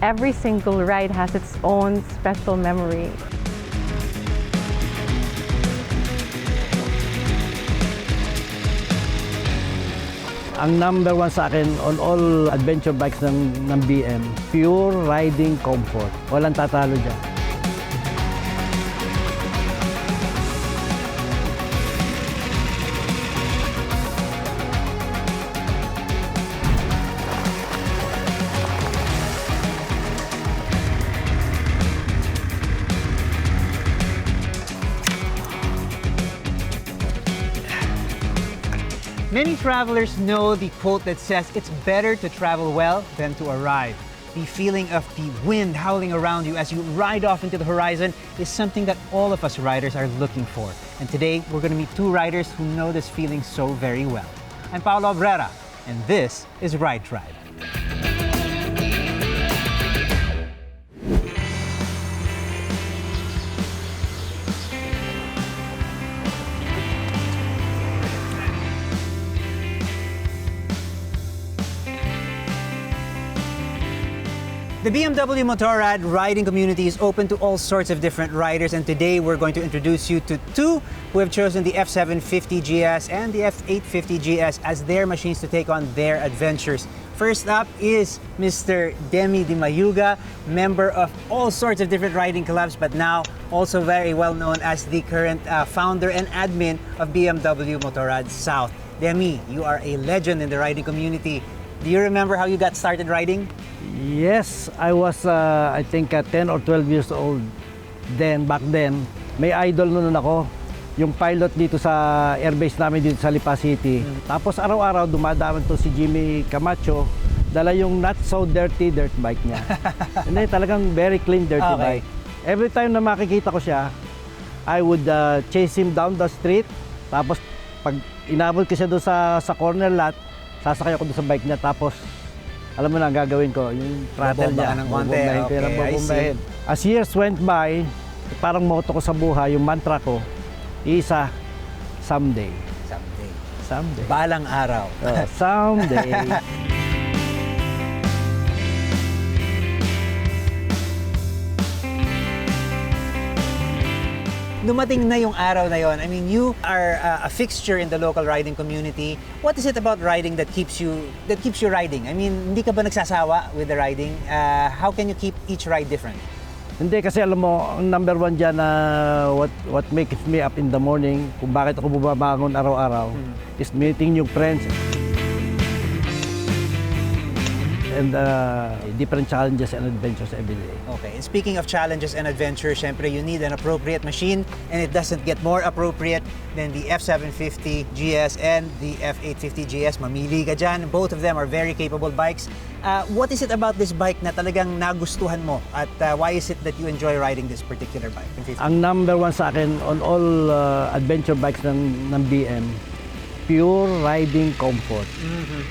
Every single ride has its own special memory. Ang number one sa akin on all adventure bikes ng BM, pure riding comfort. Walang tatalo dyan. Many travelers know the quote that says it's better to travel well than to arrive. The feeling of the wind howling around you as you ride off into the horizon is something that all of us riders are looking for. And today, we're going to meet two riders who know this feeling so very well. I'm Paolo Abrera, and this is Ride Tribe. The BMW Motorrad riding community is open to all sorts of different riders, and today we're going to introduce you to two who have chosen the F750 GS and the F850 GS as their machines to take on their adventures. First up is Mr. Demi Dimayuga, member of all sorts of different riding clubs, but now also very well known as the current founder and admin of BMW Motorrad South. Demi, you are a legend in the riding community. Do you remember how you got started riding? Yes, I was I think 10 or 12 years old then, back then. May idol noon ako, yung pilot dito sa airbase namin dito sa Lipa City. Tapos araw-araw dumadaan to si Jimmy Camacho, dala yung not so dirty dirt bike niya. Hindi, talagang very clean dirty bike. Every time na makikita ko siya, I would chase him down the street. Tapos pag inabot ko siya doon sa corner lot, sasakay ako doon sa bike niya. Tapos alam mo na ang gagawin ko, yung throttle niya. Bobombahin. As years went by, parang motto ko sa buhay, yung mantra ko, isa, someday. Someday. Someday. Balang araw. Someday. Dumating na yung araw na yon. I mean, you are a fixture in the local riding community. What is it about riding that keeps you riding? I mean, hindi ka ba nagsasawa with the riding? How can you keep each ride different? Hindi, kasi alam mo, ang number one dyan na what makes me up in the morning, kung bakit ako bumabangon araw-araw, is meeting new friends. And different challenges and adventures every day. Okay, and speaking of challenges and adventures, syempre you need an appropriate machine, and it doesn't get more appropriate than the F750 GS and the F850 GS. Mamili ka dyan. Both of them are very capable bikes. What is it about this bike na talagang nagustuhan mo, at why is it that you enjoy riding this particular bike? Ang number one sa akin on all adventure bikes ng BM, pure riding comfort.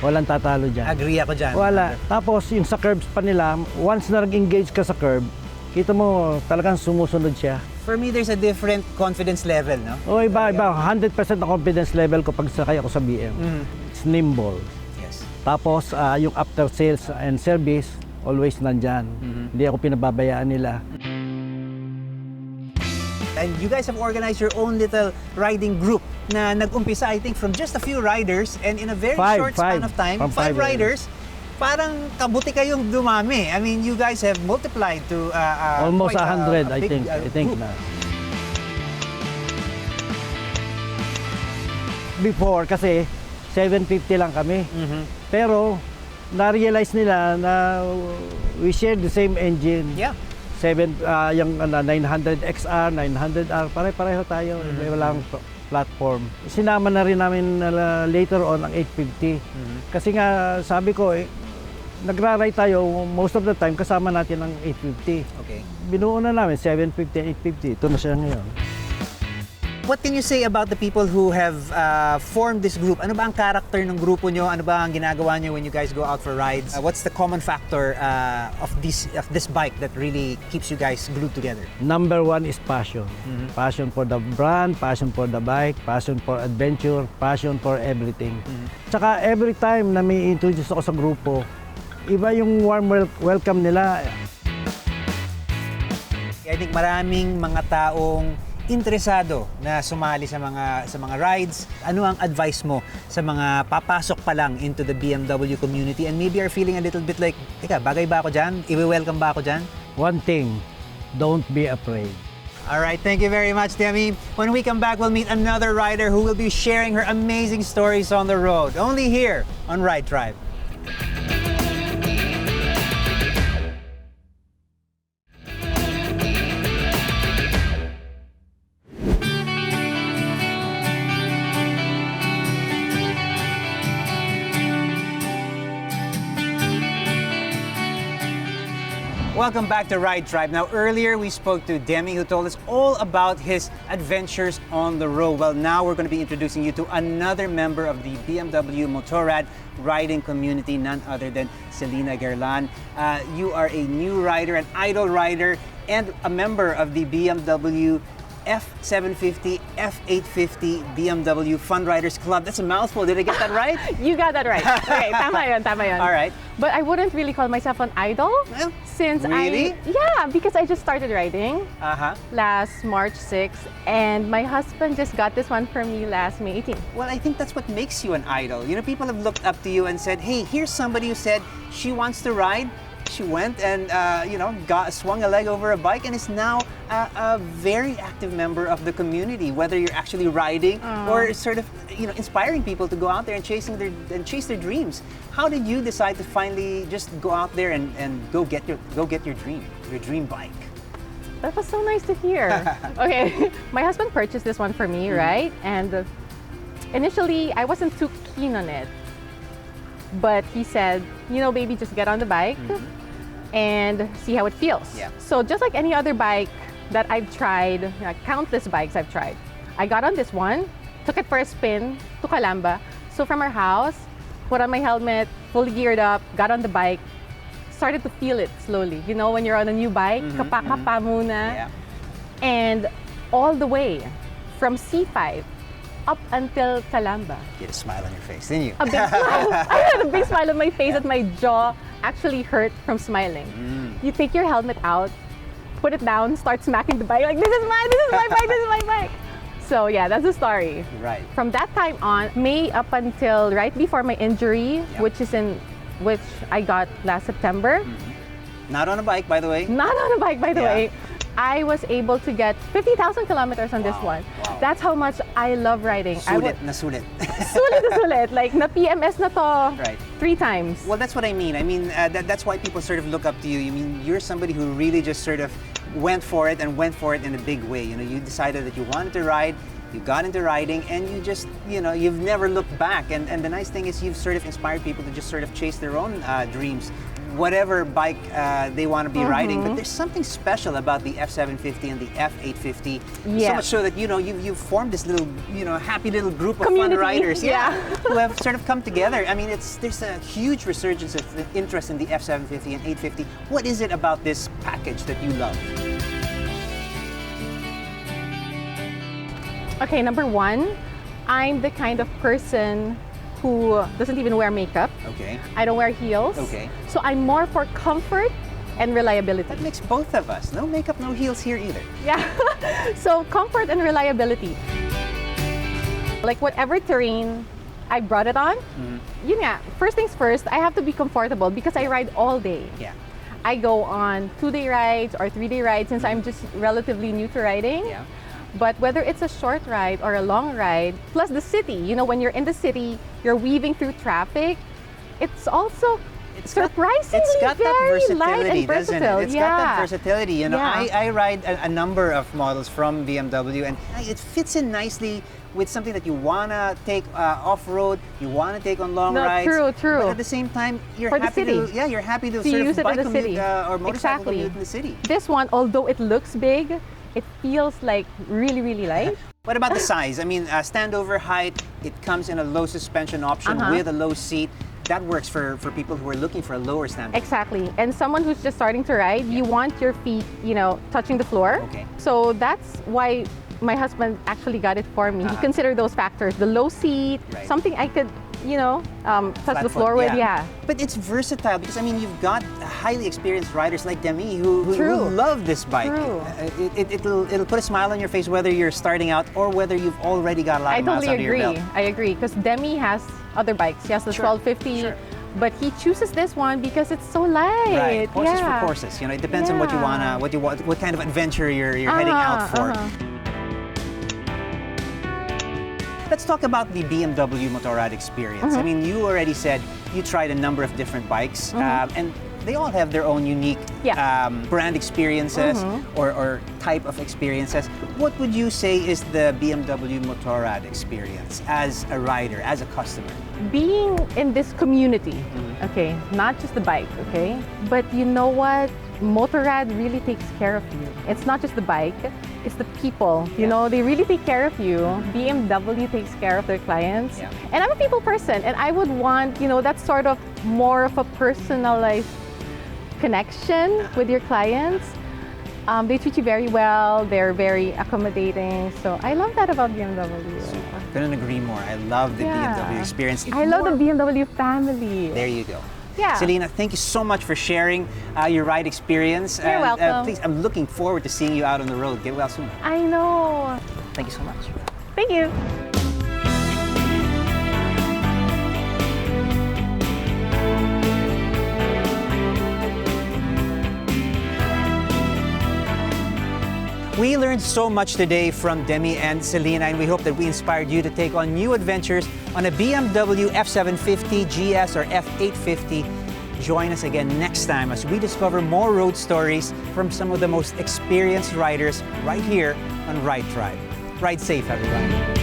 Walang tatalo dyan. Agree ako dyan. Wala. Tapos yung sa curbs pa nila, once na nag-engage ka sa curb, kita mo talagang sumusunod siya. For me, there's a different confidence level, no? O iba. 100% na confidence level ko pag sakay ako sa BM. It's nimble. Yes. Tapos yung after sales and service, always nandyan. Hindi ako pinababayaan nila. And you guys have organized your own little riding group na nag-umpisa, I think, from just a few riders, and in a very short span of time, five riders, parang kabuti kayong dumami. I mean, you guys have multiplied to almost 100, I think na. Before, kasi 750 lang kami. Pero, na-realize nila na we share the same engine. Yeah. Yung 900 XR, 900R, pare-pareho tayo. May walang platform. Sinama na rin namin later on ang 850. Kasi nga, sabi ko, nagra-ride tayo most of the time kasama natin ang 850. Okay. Binuo na namin 750, 850. Ito na siya ngayon. What can you say about the people who have formed this group? Ano ba ang character ng grupo nyo? Ano ba ang ginagawa nyo when you guys go out for rides? What's the common factor of this bike that really keeps you guys glued together? Number one is passion. Passion for the brand, passion for the bike, passion for adventure, passion for everything. Tsaka every time na may introduce ako sa grupo, Iba yung warm welcome nila. I think maraming mga taong interesado na sumali sa mga rides. Ano ang advice mo sa mga papasok pa lang into the BMW community and maybe are feeling a little bit like, teka, bagay ba ako dyan? Iwi-welcome ba ako dyan? One thing, don't be afraid. All right, thank you very much, Demi. When we come back, we'll meet another rider who will be sharing her amazing stories on the road. Only here on Ride Tribe. Welcome back to Ride Tribe. Now, earlier we spoke to Demi, who told us all about his adventures on the road. Well, now we're going to be introducing you to another member of the BMW Motorrad riding community, none other than Celina Gaerlan. You are a new rider, an idol rider, and a member of the BMW F750, F850 BMW Fun Riders Club. That's a mouthful. Did I get that right? You got that right. Okay, tama yun, tama yun. All right. But I wouldn't really call myself an idol Well, since really? Yeah, because I just started riding Uh-huh. last March 6th and my husband just got this one for me last May 18th. Well, I think that's what makes you an idol. You know, people have looked up to you and said, hey, here's somebody who said she wants to ride. She went and, swung a leg over a bike and is now a very active member of the community, whether you're actually riding or sort of, inspiring people to go out there and chase their dreams. How did you decide to finally just go out there and go get your dream bike? That was so nice to hear. Okay, my husband purchased this one for me, right? And initially, I wasn't too keen on it. But he said, baby, just get on the bike and see how it feels. Yeah. So just like any other bike that I've tried, countless bikes I've tried, I got on this one, took it for a spin to Calamba. So from our house, put on my helmet, fully geared up, got on the bike, started to feel it slowly. You know, when you're on a new bike, kapa-kapa muna. Yeah. And all the way from C5 up until Calamba. You had a smile on your face, didn't you? A big smile. I had a big smile on my face that my jaw actually hurt from smiling. You take your helmet out, put it down, start smacking the bike like, this is my bike, this is my bike. So yeah, that's the story. Right. From that time on, May up until right before my injury, which I got last September. Not on a bike, by the way. Not on a bike, by the Yeah. way. I was able to get 50,000 kilometers on this one. Wow. That's how much I love riding. Sulit. Sulit na sulit. Like, na-PMS na to Right. 3 times. Well, that's what I mean. I mean, that's why people sort of look up to you. I mean, you're somebody who really just sort of went for it in a big way. You know, you decided that you wanted to ride, you got into riding, and you just, you've never looked back. And the nice thing is you've sort of inspired people to just sort of chase their own dreams, whatever bike they want to be riding. But there's something special about the F750 and the F850. So Yeah. much so that, you've formed this little, happy little group of Community. fun riders. Yeah. Who have sort of come together. I mean, there's a huge resurgence of interest in the F750 and 850. What is it about this package that you love? Okay, number 1, I'm the kind of person who doesn't even wear makeup. Okay. I don't wear heels. Okay. So I'm more for comfort and reliability. That makes both of us. No makeup, no heels here either. Yeah. So comfort and reliability. Like whatever terrain I brought it on, yun nga, first things first, I have to be comfortable because I ride all day. Yeah. I go on 2-day rides or 3-day rides since I'm just relatively new to riding. Yeah. But whether it's a short ride or a long ride, plus the city, when you're in the city, you're weaving through traffic, it's also surprisingly It's got that very versatility, light and doesn't versatile. it? It's got that versatility. Yeah. I ride a number of models from BMW, and it fits in nicely with something that you wanna take off-road, you wanna take on long No, rides. true. But at the same time, you're For the happy city. you're happy to To sort use of it in bike the commute city. or motorcycle Exactly. commute in the city. This one, although it looks big, it feels like really, really light. What about the size? I mean, standover height, it comes in a low suspension option with a low seat. That works for people who are looking for a lower standover. Exactly. And someone who's just starting to ride, you want your feet, touching the floor. Okay. So that's why my husband actually got it for me. He considered those factors, the low seat, Right. something I could touch Flat the floor foot, with. Yeah. But it's versatile because I mean you've got highly experienced riders like Demi who True. love this bike. True. It'll put a smile on your face whether you're starting out or whether you've already got a lot I of miles totally under your agree. belt. I agree because Demi has other bikes. He has the Sure, 1250, sure. but he chooses this one because it's so light. Right, horses yeah. for courses. It depends on what you Yeah. wanna, what kind of adventure you're heading out for. Let's talk about the BMW Motorrad experience. I mean, you already said you tried a number of different bikes, and they all have their own unique Yeah. brand experiences or type of experiences. What would you say is the BMW Motorrad experience as a rider, as a customer? Being in this community, okay, not just the bike, okay, but you know what? Motorrad really takes care of you. It's not just the bike, it's the people. You know, they really take care of you. BMW takes care of their clients. Yeah. And I'm a people person, and I would want, that sort of more of a personalized connection with your clients. They treat you very well. They're very accommodating. So I love that about BMW. Couldn't agree more. I love the Yeah. BMW experience. I love the BMW family. There you go. Yeah. Celina, thank you so much for sharing your ride experience. You're welcome. Please, I'm looking forward to seeing you out on the road. Get well soon. I know. Thank you so much. Thank you. We learned so much today from Demi and Celina, and we hope that we inspired you to take on new adventures on a BMW F750 GS or F850. Join us again next time as we discover more road stories from some of the most experienced riders right here on Ride Tribe. Ride safe, everyone.